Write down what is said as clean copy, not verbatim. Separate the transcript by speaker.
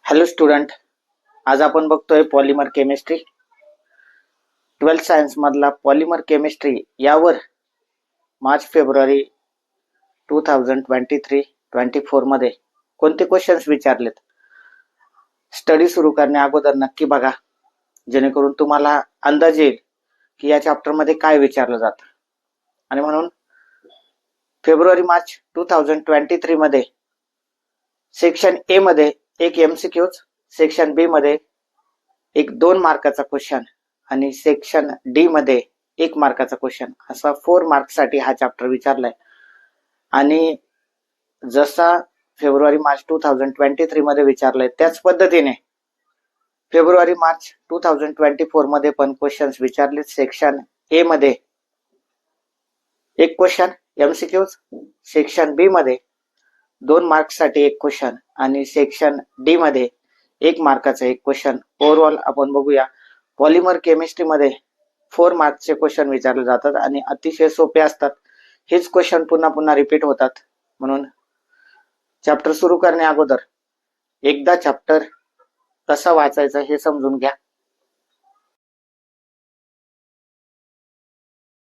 Speaker 1: Hello student, आज आपण बघतोय पॉलिमर केमिस्ट्री 12th सायन्स मधला पॉलिमर केमिस्ट्री यावर मार्च फेब्रुवारी 2023-24 मध्ये कोणते क्वेश्चन्स विचारलेत. स्टडी सुरू करण्या अगोदर नक्की बघा, जेणेकरून तुम्हाला अंदाज येईल की या चॅप्टर मध्ये काय विचारलं जातं. आणि म्हणून फेब्रुवारी मार्च 2023 मध्ये सेक्शन ए मध्ये एक एमसीक्यूज, सेक्शन बी मध्ये एक 2 मार्काचा क्वेश्चन आणि सेक्शन डी मध्ये 1 मार्काचा क्वेश्चन असा 4 मार्क्स साठी हा चॅप्टर विचारलाय. आणि जसा फेब्रुवारी मार्च 2023 मध्ये विचारलाय त्याच पद्धतीने फेब्रुवारी मार्च 2024 मध्ये पण क्वेश्चन्स विचारले. सेक्शन ए मध्ये एक क्वेश्चन एमसीक्यूज, सेक्शन बी मध्ये 2 मार्क्स साठी एक क्वेश्चन आणि सेक्शन डी मध्ये 1 मार्काचा एक क्वेश्चन. ओव्हरऑल आपण बघूया, पॉलिमर केमिस्ट्री मध्ये 4 मार्क्सचे क्वेश्चन विचारले जातात आणि अतिशय सोपे असतात. हेच क्वेश्चन पुन्हा पुन्हा रिपीट होतात. म्हणून चॅप्टर सुरू करण्या अगोदर एकदा चॅप्टर कसा वाचायचा हे समजून घ्या.